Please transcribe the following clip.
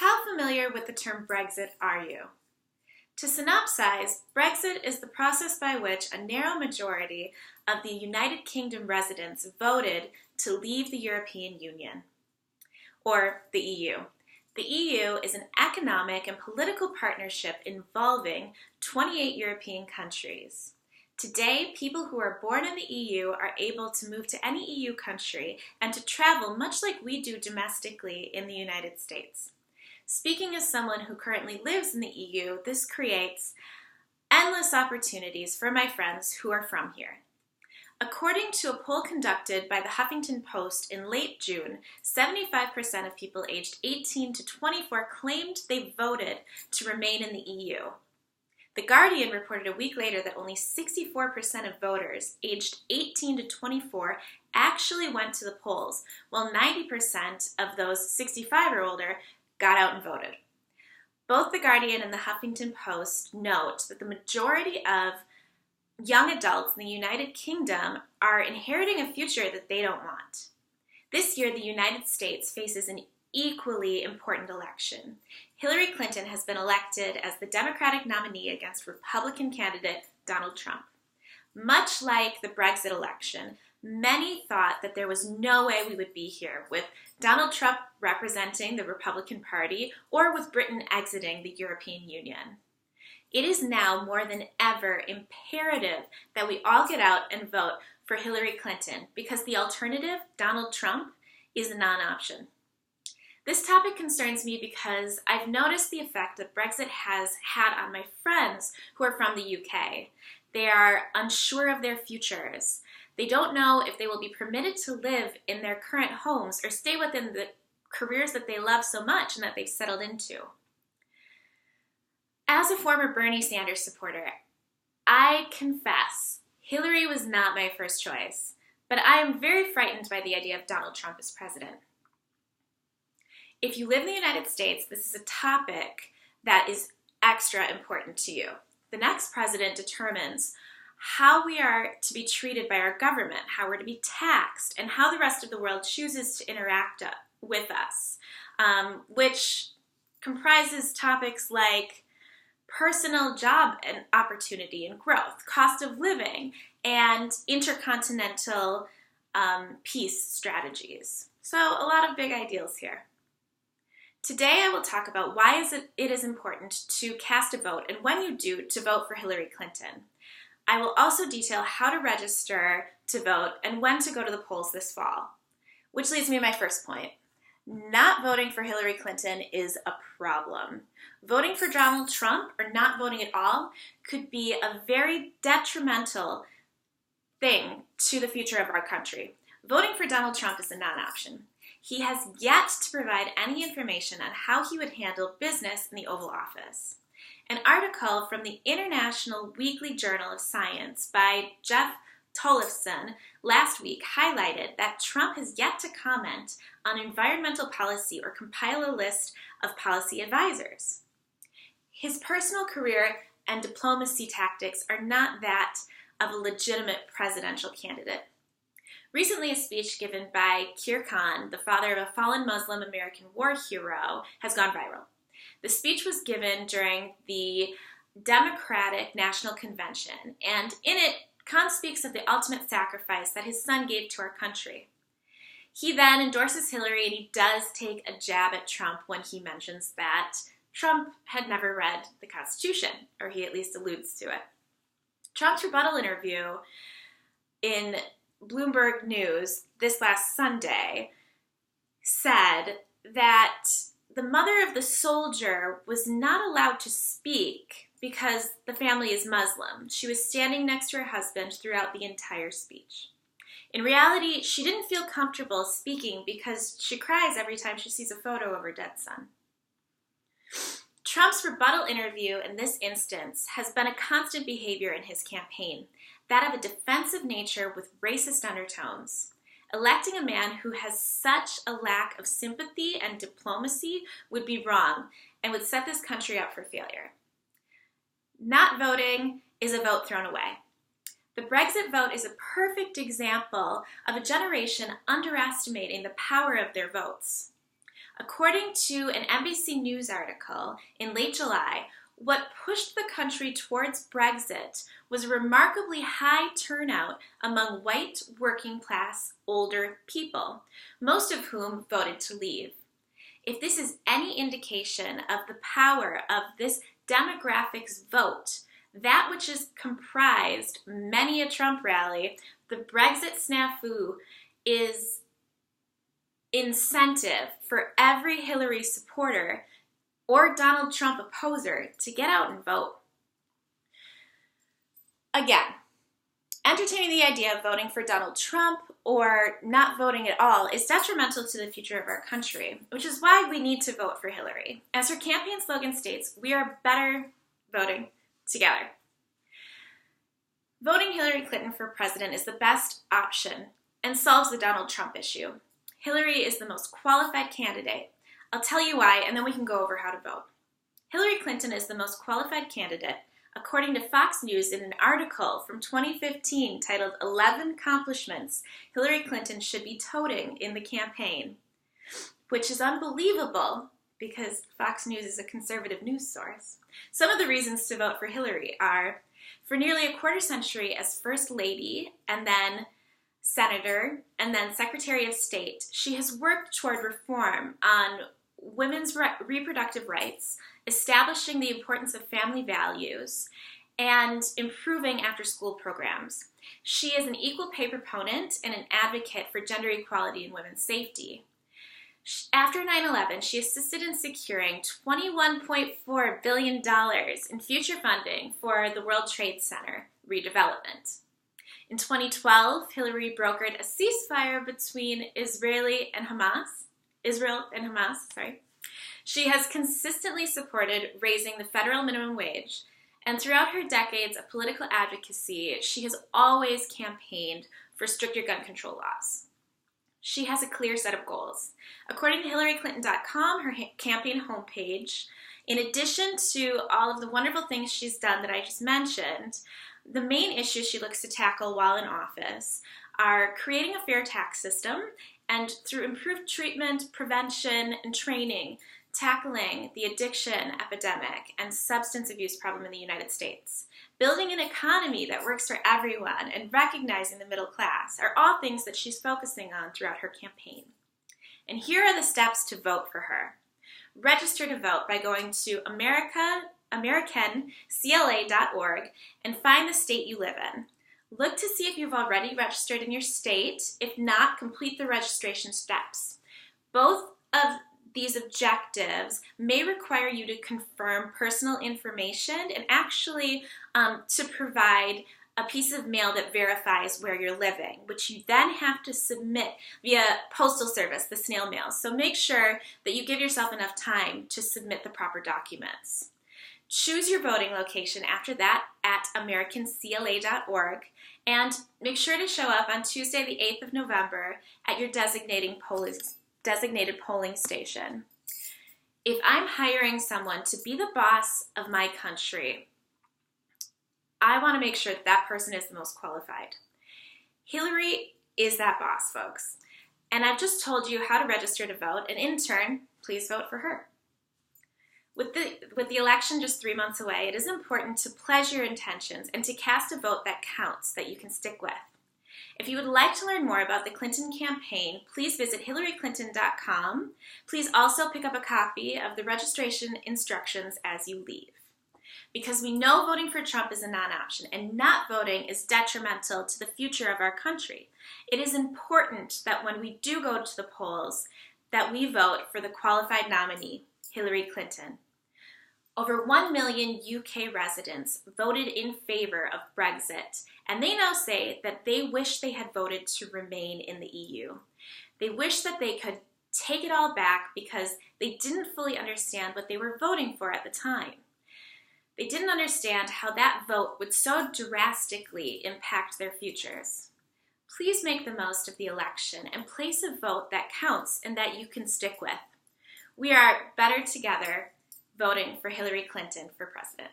How familiar with the term Brexit are you? To synopsize, Brexit is the process by which a narrow majority of the United Kingdom residents voted to leave the European Union, or the EU. The EU is an economic and political partnership involving 28 European countries. Today, people who are born in the EU are able to move to any EU country and to travel much like we do domestically in the United States. Speaking as someone who currently lives in the EU, this creates endless opportunities for my friends who are from here. According to a poll conducted by the Huffington Post in late June, 75% of people aged 18 to 24 claimed they voted to remain in the EU. The Guardian reported a week later that only 64% of voters aged 18 to 24 actually went to the polls, while 90% of those 65 or older got out and voted. Both The Guardian and the Huffington Post note that the majority of young adults in the United Kingdom are inheriting a future that they don't want. This year, the United States faces an equally important election. Hillary Clinton has been elected as the Democratic nominee against Republican candidate Donald Trump. Much like the Brexit election, many thought that there was no way we would be here with Donald Trump representing the Republican Party or with Britain exiting the European Union. It is now more than ever imperative that we all get out and vote for Hillary Clinton because the alternative, Donald Trump, is a non-option. This topic concerns me because I've noticed the effect that Brexit has had on my friends who are from the UK. They are unsure of their futures. They don't know if they will be permitted to live in their current homes or stay within the careers that they love so much and that they've settled into. As a former Bernie Sanders supporter, I confess Hillary was not my first choice, but I am very frightened by the idea of Donald Trump as president. If you live in the United States, this is a topic that is extra important to you. The next president determines how we are to be treated by our government, how we're to be taxed, and how the rest of the world chooses to interact with us, which comprises topics like personal job and opportunity and growth, cost of living, and intercontinental peace strategies. So a lot of big ideals here. Today I will talk about why it is important to cast a vote, and when you do, to vote for Hillary Clinton. I will also detail how to register to vote and when to go to the polls this fall. Which leads me to my first point. Not voting for Hillary Clinton is a problem. Voting for Donald Trump or not voting at all could be a very detrimental thing to the future of our country. Voting for Donald Trump is a non-option. He has yet to provide any information on how he would handle business in the Oval Office. An article from the International Weekly Journal of Science by Jeff Tollefson last week highlighted that Trump has yet to comment on environmental policy or compile a list of policy advisors. His personal career and diplomacy tactics are not that of a legitimate presidential candidate. Recently, a speech given by Khir Khan, the father of a fallen Muslim American war hero, has gone viral. The speech was given during the Democratic National Convention, and in it, Khan speaks of the ultimate sacrifice that his son gave to our country. He then endorses Hillary, and he does take a jab at Trump when he mentions that Trump had never read the Constitution, or he at least alludes to it. Trump's rebuttal interview in Bloomberg News this last Sunday said that the mother of the soldier was not allowed to speak because the family is Muslim. She was standing next to her husband throughout the entire speech. In reality, she didn't feel comfortable speaking because she cries every time she sees a photo of her dead son. Trump's rebuttal interview in this instance has been a constant behavior in his campaign, that of a defensive nature with racist undertones. Electing a man who has such a lack of sympathy and diplomacy would be wrong and would set this country up for failure. Not voting is a vote thrown away. The Brexit vote is a perfect example of a generation underestimating the power of their votes. According to an NBC News article in late July, what pushed the country towards Brexit was a remarkably high turnout among white, working-class, older people, most of whom voted to leave. If this is any indication of the power of this demographic's vote, that which has comprised many a Trump rally, the Brexit snafu is incentive for every Hillary supporter or Donald Trump opposer to get out and vote. Again, entertaining the idea of voting for Donald Trump or not voting at all is detrimental to the future of our country, which is why we need to vote for Hillary. As her campaign slogan states, we are better voting together. Voting Hillary Clinton for president is the best option and solves the Donald Trump issue. Hillary is the most qualified candidate. I'll tell you why, and then we can go over how to vote. Hillary Clinton is the most qualified candidate, according to Fox News in an article from 2015 titled 11 Accomplishments Hillary Clinton Should Be Toting in the Campaign, which is unbelievable because Fox News is a conservative news source. Some of the reasons to vote for Hillary are, for nearly a quarter century as First Lady and then Senator and then Secretary of State, she has worked toward reform on women's reproductive rights, establishing the importance of family values, and improving after-school programs. She is an equal pay proponent and an advocate for gender equality and women's safety. After 9/11, she assisted in securing $21.4 billion in future funding for the World Trade Center redevelopment. In 2012, Hillary brokered a ceasefire between Israel and Hamas. She has consistently supported raising the federal minimum wage, and throughout her decades of political advocacy, she has always campaigned for stricter gun control laws. She has a clear set of goals. According to HillaryClinton.com, her campaign homepage, in addition to all of the wonderful things she's done that I just mentioned, the main issues she looks to tackle while in office are creating a fair tax system and through improved treatment, prevention, and training, tackling the addiction epidemic and substance abuse problem in the United States. Building an economy that works for everyone and recognizing the middle class are all things that she's focusing on throughout her campaign. And here are the steps to vote for her. Register to vote by going to AmericanCLA.org and find the state you live in. Look to see if you've already registered in your state. If not, complete the registration steps. Both of these objectives may require you to confirm personal information and actually to provide a piece of mail that verifies where you're living, which you then have to submit via postal service, the snail mail. So make sure that you give yourself enough time to submit the proper documents. Choose your voting location after that at AmericanCLA.org and make sure to show up on Tuesday the 8th of November at your designated polling station. If I'm hiring someone to be the boss of my country, I want to make sure that person is the most qualified. Hillary is that boss, folks. And I've just told you how to register to vote, and in turn, please vote for her. With the election just 3 months away, it is important to pledge your intentions and to cast a vote that counts, that you can stick with. If you would like to learn more about the Clinton campaign, please visit HillaryClinton.com. Please also pick up a copy of the registration instructions as you leave. Because we know voting for Trump is a non-option and not voting is detrimental to the future of our country. It is important that when we do go to the polls, that we vote for the qualified nominee, Hillary Clinton. Over 1 million UK residents voted in favor of Brexit, and they now say that they wish they had voted to remain in the EU. They wish that they could take it all back because they didn't fully understand what they were voting for at the time. They didn't understand how that vote would so drastically impact their futures. Please make the most of the election and place a vote that counts and that you can stick with. We are better together voting for Hillary Clinton for president.